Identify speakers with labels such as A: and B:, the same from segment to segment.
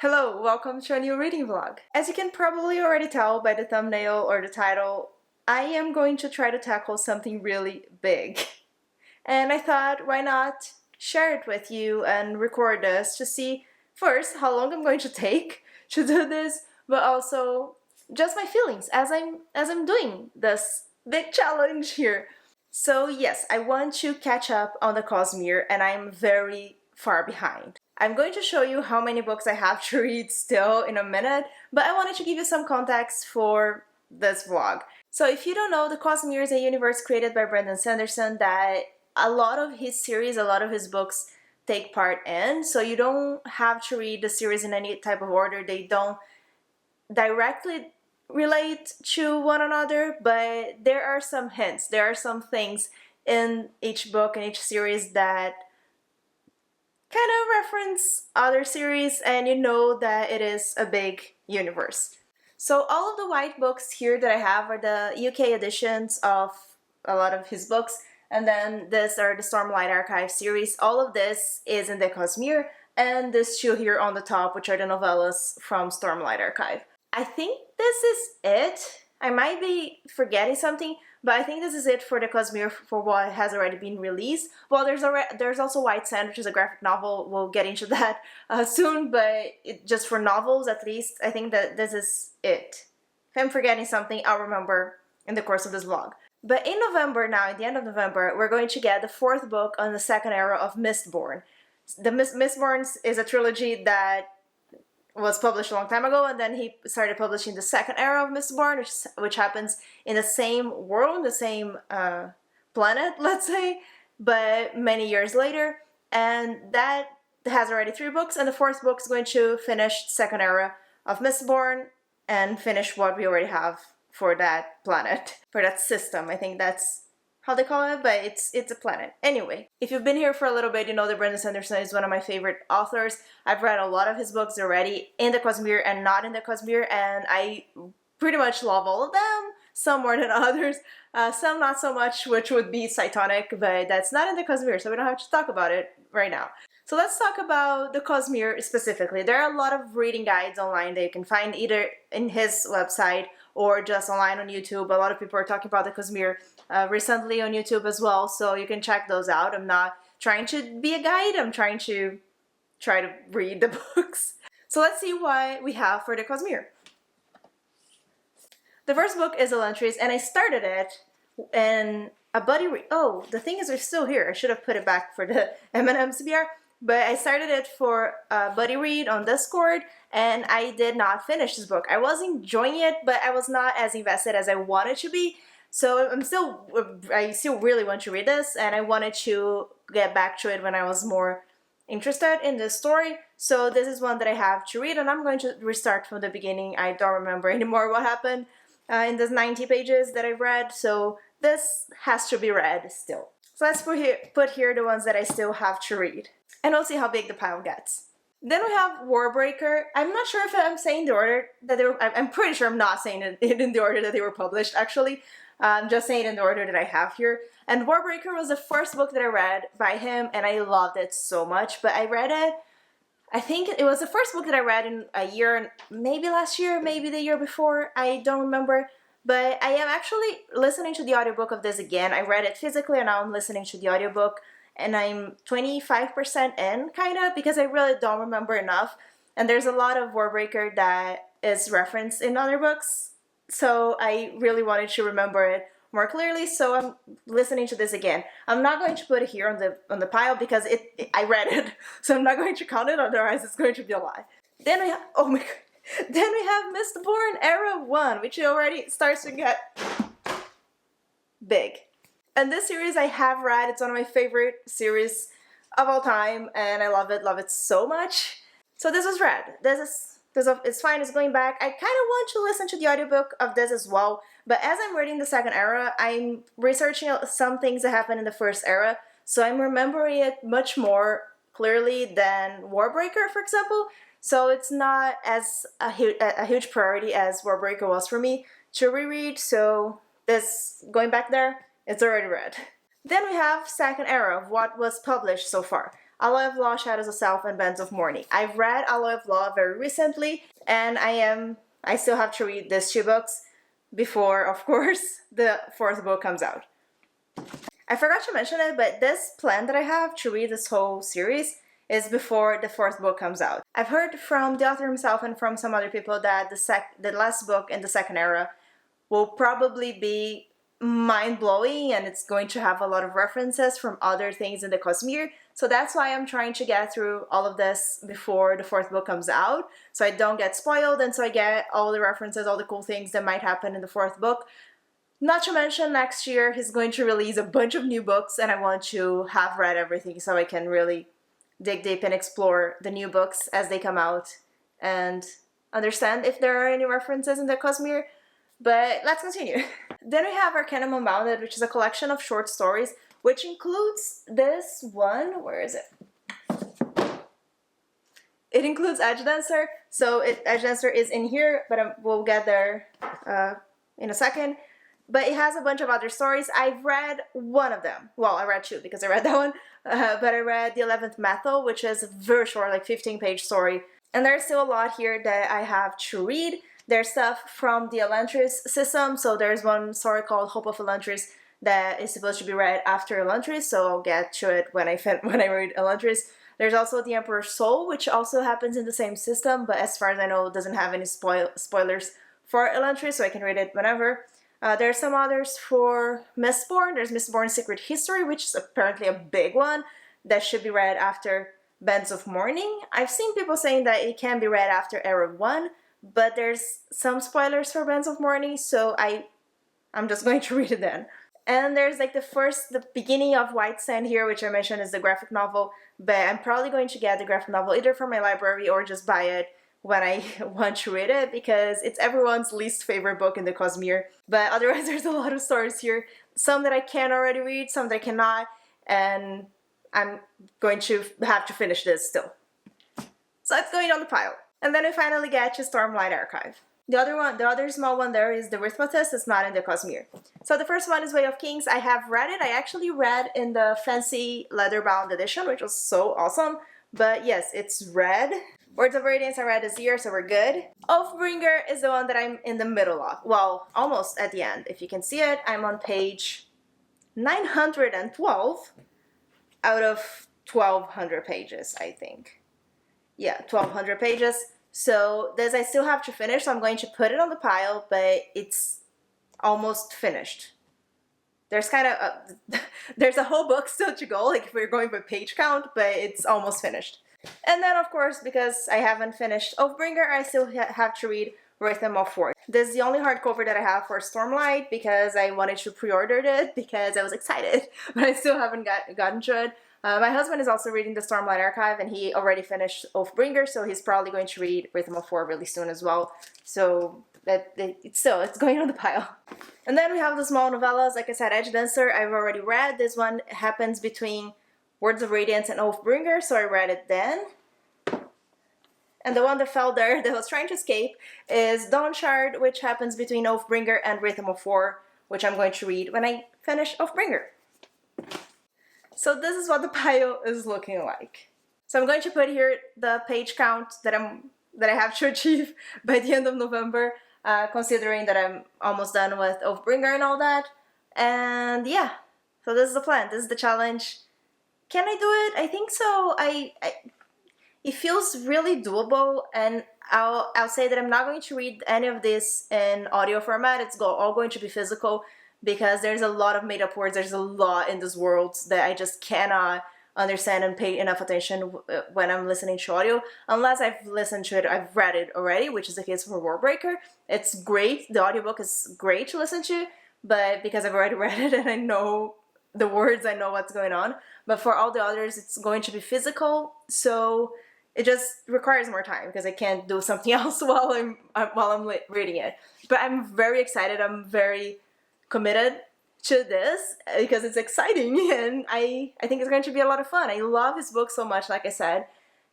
A: Hello, welcome to a new reading vlog. As you can probably already tell by the thumbnail or the title, I am going to try to tackle something really big. And I thought, why not share it with you and record this to see first how long I'm going to take to do this, but also just my feelings as I'm doing this big challenge here. So yes, I want to catch up on the Cosmere and I'm very far behind. I'm going to show you how many books I have to read still in a minute, but I wanted to give you some context for this vlog. So if you don't know, the Cosmere is a universe created by Brandon Sanderson that a lot of his series, a lot of his books take part in, so you don't have to read the series in any type of order. They don't directly relate to one another, but there are some hints, there are some things in each book and each series that kind of reference other series, and you know that it is a big universe. So all of the white books here that I have are the UK editions of a lot of his books, and then these are the Stormlight Archive series. All of this is in the Cosmere, and these two here on the top, which are the novellas from Stormlight Archive. I think this is it. I might be forgetting something, but I think this is it for the Cosmere for what has already been released. Well, there's also White Sand, which is a graphic novel. We'll get into that soon, but just for novels at least, I think that this is it. If I'm forgetting something, I'll remember in the course of this vlog. But in November now, at the end of November, we're going to get the fourth book on the second era of Mistborn. The Mistborns is a trilogy that was published a long time ago, and then he started publishing the second era of Mistborn, which happens in the same world, the same planet, let's say, but many years later. And that has already 3 books, and the fourth book is going to finish the second era of Mistborn and finish what we already have for that planet, for that system. I think that's how they call it, but it's a planet. Anyway, if you've been here for a little bit, you know that Brandon Sanderson is one of my favorite authors. I've read a lot of his books already in the Cosmere and not in the Cosmere, and I pretty much love all of them, some more than others, some not so much, which would be Cytonic, but that's not in the Cosmere, so we don't have to talk about it right now. So let's talk about the Cosmere specifically. There are a lot of reading guides online that you can find either in his website or just online on YouTube. A lot of people are talking about the Cosmere recently on YouTube as well, so you can check those out. I'm not trying to be a guide, I'm trying to read the books. So let's see what we have for the Cosmere. The first book is Elantris, and I started it in a buddy read. Oh, the thing is they're still here. I should have put it back for the m&ms BR. But I started it for a buddy read on Discord, and I did not finish this book. I was enjoying it, but I was not as invested as I wanted to be. So I still really want to read this, and I wanted to get back to it when I was more interested in the story. So this is one that I have to read, and I'm going to restart from the beginning. I don't remember anymore what happened in those 90 pages that I've read, so this has to be read still. So let's put here the ones that I still have to read, and we'll see how big the pile gets. Then we have Warbreaker. I'm not sure if I'm saying the order that they were, I'm pretty sure I'm not saying it in the order that they were published, actually. I'm just saying it in the order that I have here. And Warbreaker was the first book that I read by him, and I loved it so much. But I read it, I think it was the first book that I read in a year, maybe last year, maybe the year before, I don't remember. But I am actually listening to the audiobook of this again. I read it physically, and now I'm listening to the audiobook, and I'm 25% in, kind of, because I really don't remember enough. And there's a lot of Warbreaker that is referenced in other books, so I really wanted to remember it more clearly, so I'm listening to this again. I'm not going to put it here on the pile because I read it, so I'm not going to count it, otherwise it's going to be a lie. Then we have, oh my god, then we have Mistborn Era 1, which already starts to get big. And this series I have read. It's one of my favorite series of all time, and I love it so much. So this was read. It's fine, it's going back. I kind of want to listen to the audiobook of this as well, but as I'm reading the second era, I'm researching some things that happened in the first era, so I'm remembering it much more clearly than Warbreaker, for example. So it's not as a huge priority as Warbreaker was for me to reread, so this, going back there, it's already read. Then we have second era of what was published so far. Alloy of Law, Shadows of Self, and Bands of Mourning. I've read Alloy of Law very recently, and I still have to read these two books before, of course, the fourth book comes out. I forgot to mention it, but this plan that I have to read this whole series is before the fourth book comes out. I've heard from the author himself and from some other people that the last book in the second era will probably be mind-blowing, and it's going to have a lot of references from other things in the Cosmere. So that's why I'm trying to get through all of this before the fourth book comes out, so I don't get spoiled and so I get all the references, all the cool things that might happen in the fourth book. Not to mention, next year he's going to release a bunch of new books, and I want to have read everything so I can really dig deep and explore the new books as they come out and understand if there are any references in the Cosmere. But let's continue. Then we have Arcanum Unbounded, which is a collection of short stories, which includes this one. Where is it? It includes Edge Dancer. So Edge Dancer is in here, but we'll get there in a second. But it has a bunch of other stories. I've read one of them. Well, I read two because I read that one. But I read The 11th Metal, which is a very short, like 15-page story. And there's still a lot here that I have to read. There's stuff from the Elantris system. So there's one story called Hope of Elantris that is supposed to be read after Elantris. So I'll get to it when I read Elantris. There's also The Emperor's Soul, which also happens in the same system. But as far as I know, it doesn't have any spoilers for Elantris, so I can read it whenever. There's some others for Mistborn. There's Mistborn's Secret History, which is apparently a big one that should be read after Bands of Mourning. I've seen people saying that it can be read after Era 1, but there's some spoilers for Bands of Mourning, so I'm just going to read it then. And there's like the beginning of White Sand here, which I mentioned is the graphic novel, but I'm probably going to get the graphic novel either from my library or just buy it when I want to read it, because it's everyone's least favorite book in the Cosmere. But otherwise, there's a lot of stories here. Some that I can already read, some that I cannot, and I'm going to have to finish this still. So it's going on the pile. And then we finally get to Stormlight Archive. The other small one there is the Arithmetist. It's not in the Cosmere. So the first one is Way of Kings. I have read it. I actually read in the fancy leather-bound edition, which was so awesome. But yes, it's read. Words of Radiance I read this year, so we're good. Oathbringer is the one that I'm in the middle of. Well, almost at the end. If you can see it, I'm on page 912 out of 1,200 pages, I think. Yeah, 1,200 pages. So this I still have to finish, so I'm going to put it on the pile, but it's almost finished. There's kind of there's a whole book still to go, like if we're going by page count, but it's almost finished. And then, of course, because I haven't finished Oathbringer, I still have to read Rhythm of War. This is the only hardcover that I have for Stormlight because I wanted to pre-order it because I was excited, but I still haven't gotten to it. My husband is also reading the Stormlight Archive, and he already finished Oathbringer, so he's probably going to read Rhythm of War really soon as well. So it's going on the pile. And then we have the small novellas. Like I said, Edge Dancer I've already read. This one happens between Words of Radiance and Oathbringer, so I read it then. And the one that fell there that I was trying to escape is Dawnshard, which happens between Oathbringer and Rhythm of War, which I'm going to read when I finish Oathbringer. So this is what the pile is looking like. So I'm going to put here the page count that I have to achieve by the end of November, considering that I'm almost done with Oathbringer and all that. And yeah, so this is the plan. This is the challenge. Can I do it? I think so. It feels really doable, and I'll say that I'm not going to read any of this in audio format. It's all going to be physical because there's a lot of made-up words. There's a lot in this world that I just cannot understand and pay enough attention when I'm listening to audio. Unless I've listened to it, I've read it already, which is the case for Warbreaker. It's great. The audiobook is great to listen to, but because I've already read it and I know the words, I know what's going on. But for all the others, it's going to be physical, so it just requires more time because I can't do something else while I'm reading it. But I'm very excited. I'm very committed to this because it's exciting, and I think it's going to be a lot of fun. I love his book so much, like I said,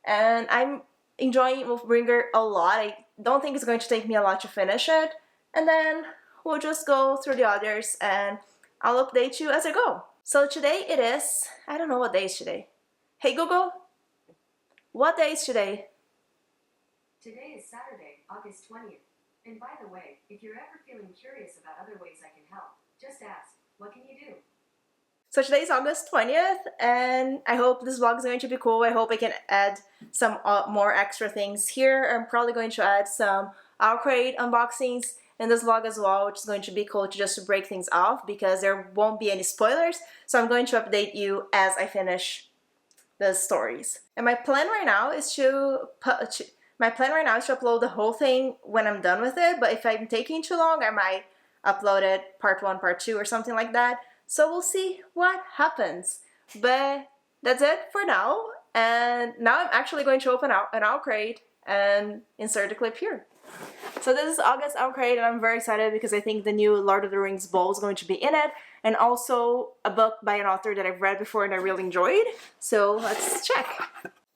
A: and I'm enjoying Oathbringer a lot. I don't think it's going to take me a lot to finish it, and then we'll just go through the others and I'll update you as I go. So today it is, I don't know what day is today. Hey Google, What day is today?
B: Today is Saturday, August 20th. And by the way, if you're ever feeling curious about other ways I can help, just ask, what can you do?
A: So today is August 20th, and I hope this vlog is going to be cool. I hope I can add some more extra things here. I'm probably going to add some Owlcrate unboxings in this vlog as well, which is going to be cool to break things off because there won't be any spoilers. So I'm going to update you as I finish the stories. And my plan right now is to upload the whole thing when I'm done with it, but if I'm taking too long, I might upload it part 1, part 2 or something like that. So we'll see what happens. But that's it for now. And now I'm actually going to open out an Owlcrate and insert the clip here. So this is August Owlcrate, and I'm very excited because I think the new Lord of the Rings bowl is going to be in it, and also a book by an author that I've read before and I really enjoyed. So let's check.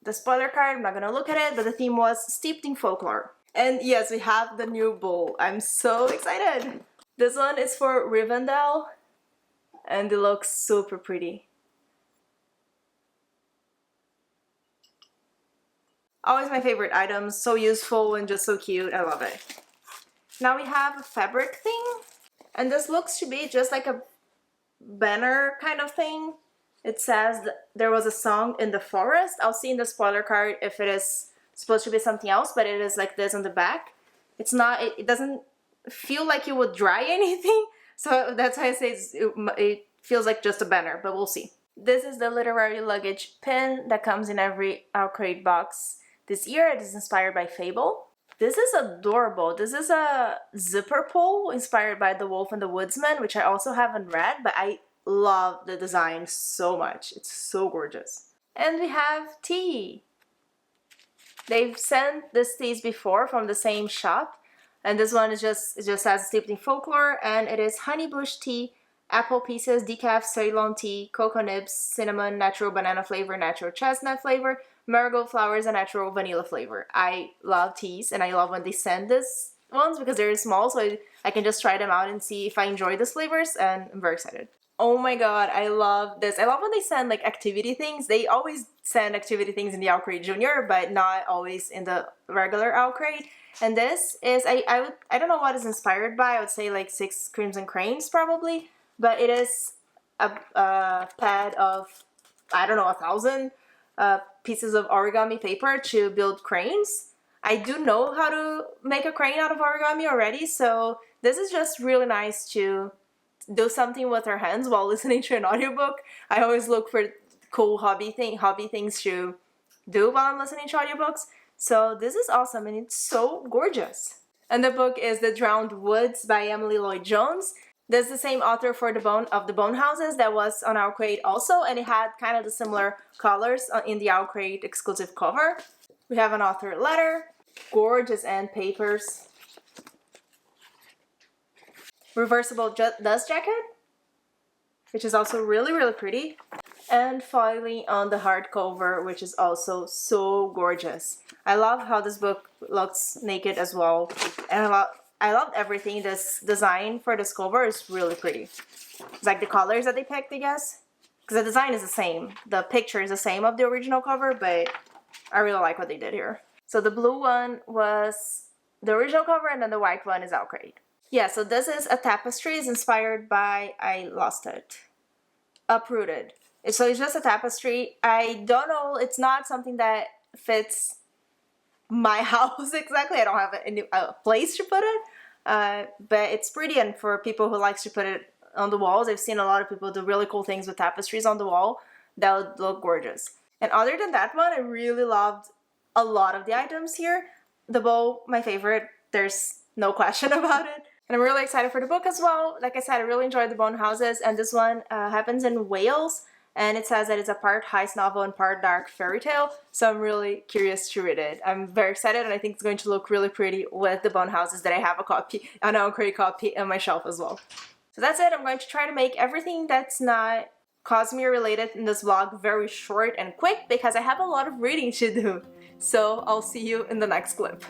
A: The spoiler card, I'm not gonna look at it, but the theme was steeped in folklore. And yes, we have the new bowl. I'm so excited. This one is for Rivendell, and it looks super pretty. Always my favorite items, so useful and just so cute. I love it. Now we have a fabric thing, and this looks to be just like a banner kind of thing. It says that there was a song in the forest. I'll see in the spoiler card if it is supposed to be something else, but it is like this on the back. It's not, it doesn't feel like you would dry anything, so that's why I say it feels like just a banner, but we'll see. This is the literary luggage pin that comes in every Owlcrate box this year. It is inspired by Fable. This is adorable. This is a zipper pull inspired by The Wolf and the Woodsman, which I also haven't read, but I love the design so much. It's so gorgeous. And we have tea. They've sent these teas before from the same shop, and this one is just says steeped in folklore, and it is honey bush tea, apple pieces, decaf, Ceylon tea, cocoa nibs, cinnamon, natural banana flavor, natural chestnut flavor, marigold flowers, and natural vanilla flavor. I love teas, and I love when they send these ones because they're small, so I can just try them out and see if I enjoy these flavors, and I'm very excited. Oh my god, I love this. I love when they send like activity things. They always send activity things in the Owlcrate Jr, but not always in the regular Owlcrate. And this is, I don't know what it's inspired by. I would say like 6 Crimson Cranes probably, but it is a pad of, I don't know, 1,000 pieces of origami paper to build cranes. I do know how to make a crane out of origami already, so this is just really nice to do something with our hands while listening to an audiobook. I always look for cool hobby things to do while I'm listening to audiobooks. So this is awesome, and it's so gorgeous. And the book is The Drowned Woods by Emily Lloyd Jones. This is the same author for the Bone Houses that was on Owlcrate also, and it had kind of the similar colors in the Owlcrate exclusive cover. We have an author letter, gorgeous end papers, reversible dust jacket, which is also really, really pretty, and foiling on the hardcover, which is also so gorgeous. I love how this book looks naked as well, and I love everything. This design for this cover is really pretty. It's like the colors that they picked, I guess, because the design is the same. The picture is the same of the original cover, but I really like what they did here. So the blue one was the original cover, and then the white one is Owlcrate. Yeah, so this is a tapestry. It's inspired by, I lost it, Uprooted. So it's just a tapestry. I don't know, it's not something that fits my house exactly. I don't have a place to put it, but it's pretty, and for people who likes to put it on the walls, I've seen a lot of people do really cool things with tapestries on the wall that would look gorgeous. And other than that one, I really loved a lot of the items here. The bow, my favorite, there's no question about it. And I'm really excited for the book as well. Like I said, I really enjoyed the Bone Houses, and this one happens in Wales, and it says that it's a part heist novel and part dark fairy tale, so I'm really curious to read it. I'm very excited, and I think it's going to look really pretty with the Bone Houses that I have a copy, an Owlcrate copy on my shelf as well. So that's it. I'm going to try to make everything that's not Cosmere related in this vlog very short and quick because I have a lot of reading to do. So I'll see you in the next clip.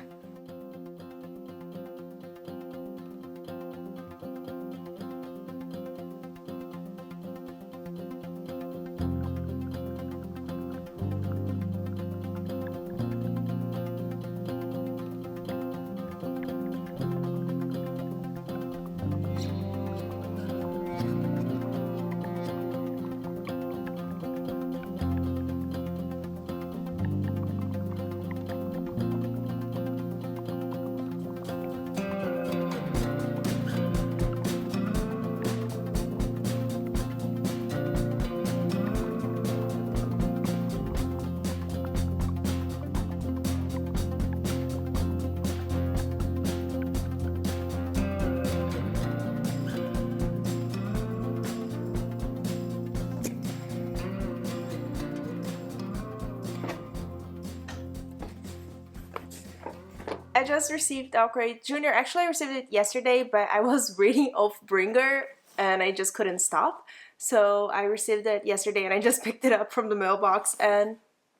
A: I just received Owlcrate Jr. Actually, I received it yesterday, but I was reading Oathbringer and I just couldn't stop. So I received it yesterday and I just picked it up from the mailbox and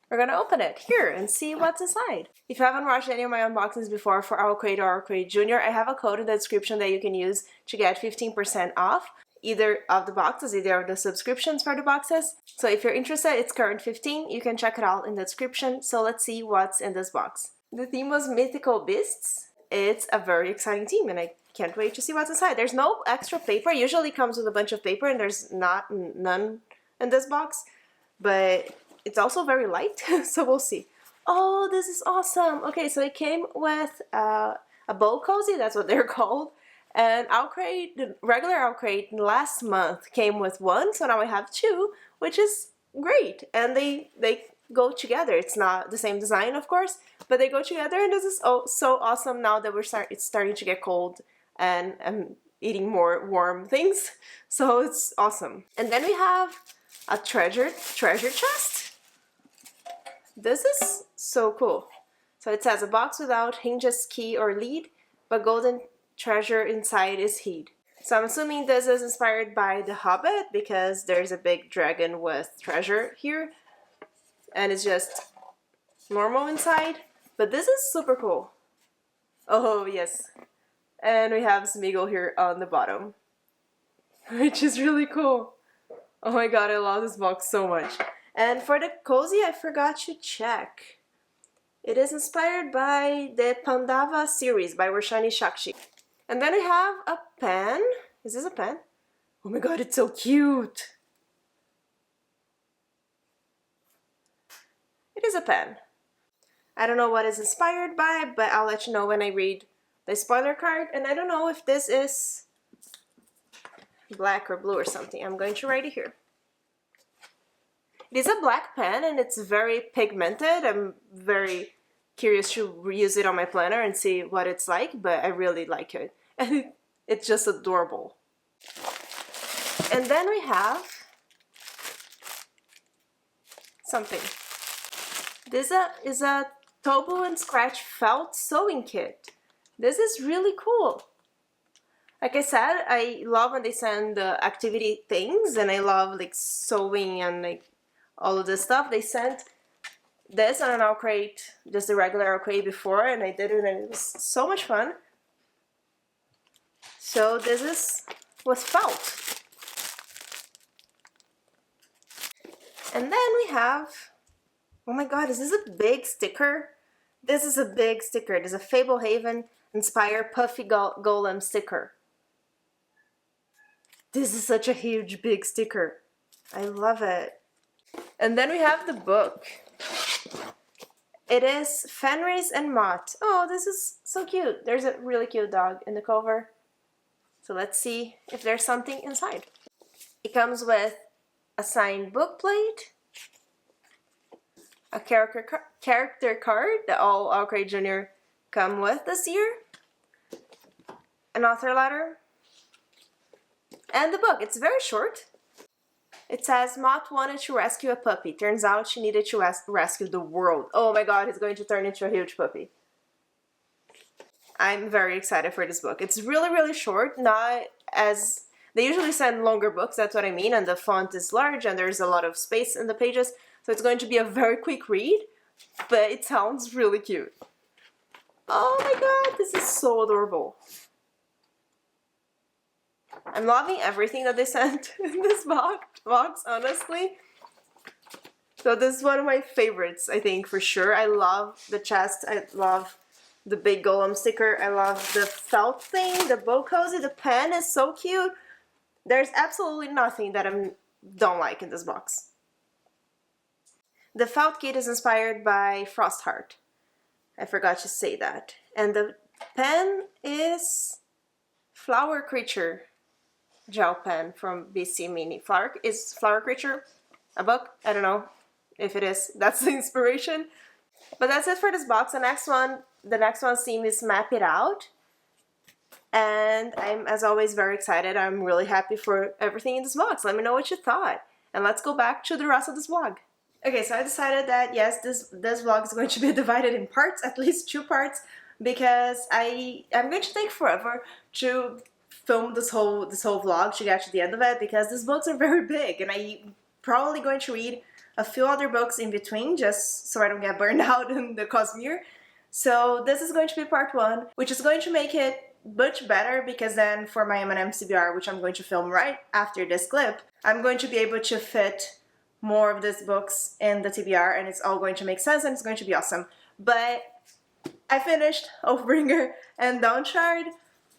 A: we're gonna open it here and see what's inside. If you haven't watched any of my unboxings before for Owlcrate or Owlcrate Jr., I have a code in the description that you can use to get 15% off either of the boxes, either of the subscriptions for the boxes. So if you're interested, it's current 15. You can check it out in the description. So let's see what's in this box. The theme was mythical beasts. It's a very exciting theme and I can't wait to see what's inside. There's no extra paper. Usually it comes with a bunch of paper and there's none in this box, but it's also very light, so we'll see. Oh, this is awesome. Okay, so it came with a bowl cozy, that's what they're called. And Owlcrate, the regular Owlcrate last month came with one, so now I have two, which is great. And they go together. It's not the same design, of course, but they go together, and this is so awesome now that it's starting to get cold and I'm eating more warm things, so it's awesome. And then we have a treasure chest. This is so cool. So it says a box without hinges, key, or lead, but golden treasure inside is hid. So I'm assuming this is inspired by The Hobbit because there's a big dragon with treasure here and it's just normal inside, but this is super cool. Oh yes. And we have Smeagol here on the bottom, which is really cool. Oh my god, I love this box so much. And for the cozy, I forgot to check. It is inspired by the Pandava series by Roshani Shakshi. And then we have a pen. Is this a pen? Oh my god, it's so cute. It is a pen. I don't know what it's inspired by, but I'll let you know when I read the spoiler card. And I don't know if this is black or blue or something. I'm going to write it here. It is a black pen and it's very pigmented. I'm very curious to use it on my planner and see what it's like, but I really like it. And it's just adorable. And then we have something. This is a Tobu and Scratch felt sewing kit. This is really cool. Like I said, I love when they send the activity things and I love like sewing and like all of this stuff. They sent this on an Owlcrate, just a regular Owlcrate before, and I did it and it was so much fun. So this was felt. And then we have, oh my god, is this a big sticker? This is a big sticker. It is a Fablehaven Inspire Puffy Golem sticker. This is such a huge big sticker. I love it. And then we have the book. It is Fenris and Mott. Oh, this is so cute. There's a really cute dog in the cover. So let's see if there's something inside. It comes with a signed book plate, a character card that all Owlcrate Jr. come with this year, an author letter, and the book. It's very short. It says, Mott wanted to rescue a puppy. Turns out she needed to rescue the world. Oh my god, he's going to turn into a huge puppy. I'm very excited for this book. It's really, really short. Not as... They usually send longer books, that's what I mean. And the font is large and there's a lot of space in the pages. So it's going to be a very quick read. But it sounds really cute. Oh my god, this is so adorable. I'm loving everything that they sent in this box, honestly. So this is one of my favorites, I think, for sure. I love the chest. I love the big golem sticker. I love the felt thing, the bow cozy. The pen is so cute. There's absolutely nothing that I don't like in this box. The felt kit is inspired by Frostheart. I forgot to say that. And the pen is Flower Creature gel pen from BC Mini. Is Flower Creature a book? I don't know if it is. That's the inspiration. But that's it for this box. The next one's theme is Map It Out. And I'm, as always, very excited. I'm really happy for everything in this box. Let me know what you thought. And let's go back to the rest of this vlog. Okay, so I decided that, yes, this vlog is going to be divided in parts, at least 2 parts. because I'm going to take forever to film this whole vlog to get to the end of it, because these books are very big and I'm probably going to read a few other books in between just so I don't get burned out in the Cosmere. So this is going to be part 1, which is going to make it much better, because then for my m&ms TBR, which I'm going to film right after this clip, I'm going to be able to fit more of these books in the TBR and it's all going to make sense and it's going to be awesome. But I finished Oathbringer and Dawnshard,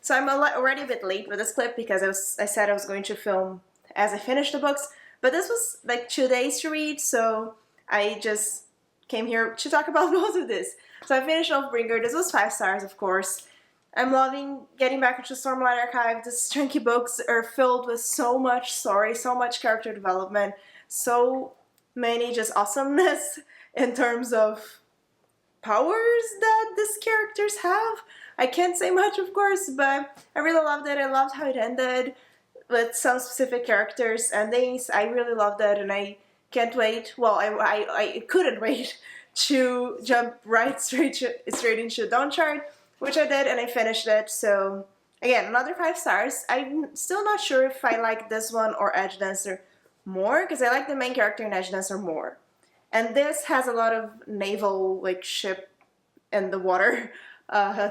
A: so I'm already a bit late with this clip because I said I was going to film as I finished the books, but this was like 2 days to read, so I just came here to talk about both of this. So I finished Oathbringer. This was 5 stars, of course. I'm loving getting back into Stormlight Archive. These chunky books are filled with so much story, so much character development, so many just awesomeness in terms of powers that these characters have. I can't say much, of course, but I really loved it. I loved how it ended with some specific characters' endings. I really loved it, and I can't wait. Well, I couldn't wait to jump straight into Dawnshard, which I did, and I finished it. So again, another 5 stars. I'm still not sure if I like this one or Edge Dancer more, because I like the main character in Edge Dancer more. And this has a lot of naval, like, ship in the water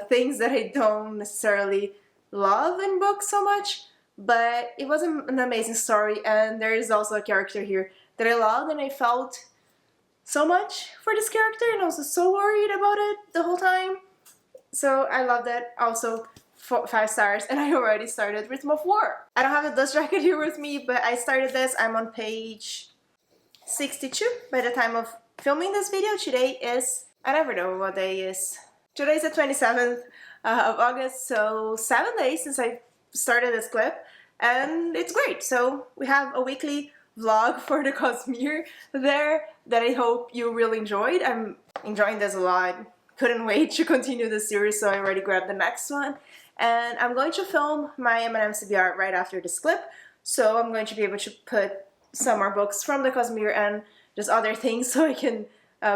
A: things that I don't necessarily love in books so much, but it was an amazing story, and there is also a character here that I loved, and I felt so much for this character, and I was so worried about it the whole time. So I loved it. Also 5 stars, and I already started Rhythm of War. I don't have the dust jacket here with me, but I started this. I'm on page 62 by the time of filming this video. Today is, I never know what day is. Today is the 27th of August, so 7 days since I started this clip, and it's great. So we have a weekly vlog for the Cosmere there that I hope you really enjoyed. I'm enjoying this a lot. Couldn't wait to continue the series, so I already grabbed the next one. And I'm going to film my m&ms TBR right after this clip, so I'm going to be able to put some more books from the Cosmere and just other things so I can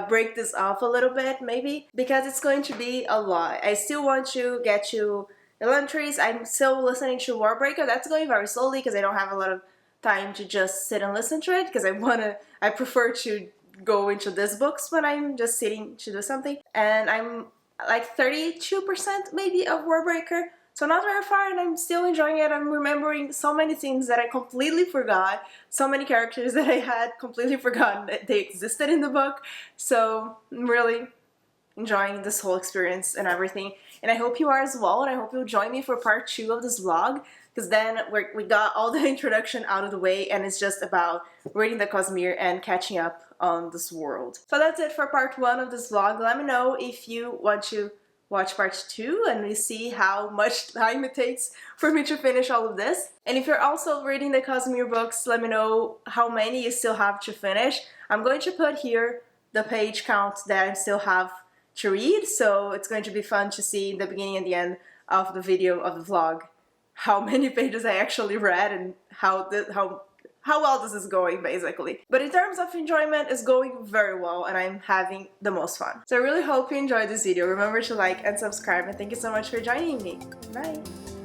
A: break this off a little bit, maybe, because it's going to be a lot. I still want to get to Elantris. I'm still listening to Warbreaker. That's going very slowly because I don't have a lot of time to just sit and listen to it, because I prefer to go into these books when I'm just sitting to do something. And I'm like 32% maybe of Warbreaker, so not very far, and I'm still enjoying it. I'm remembering so many things that I completely forgot, so many characters that I had completely forgotten that they existed in the book. So I'm really enjoying this whole experience and everything, and I hope you are as well, and I hope you'll join me for part 2 of this vlog, because then we got all the introduction out of the way, and it's just about reading the Cosmere and catching up on this world. So that's it for part 1 of this vlog. Let me know if you want to watch part 2 and we see how much time it takes for me to finish all of this. And if you're also reading the Cosmere books, let me know how many you still have to finish. I'm going to put here the page count that I still have to read, so it's going to be fun to see the beginning and the end of the video of the vlog how many pages I actually read and how well this is going, basically. But in terms of enjoyment, it's going very well and I'm having the most fun. So I really hope you enjoyed this video. Remember to like and subscribe, and thank you so much for joining me. Bye!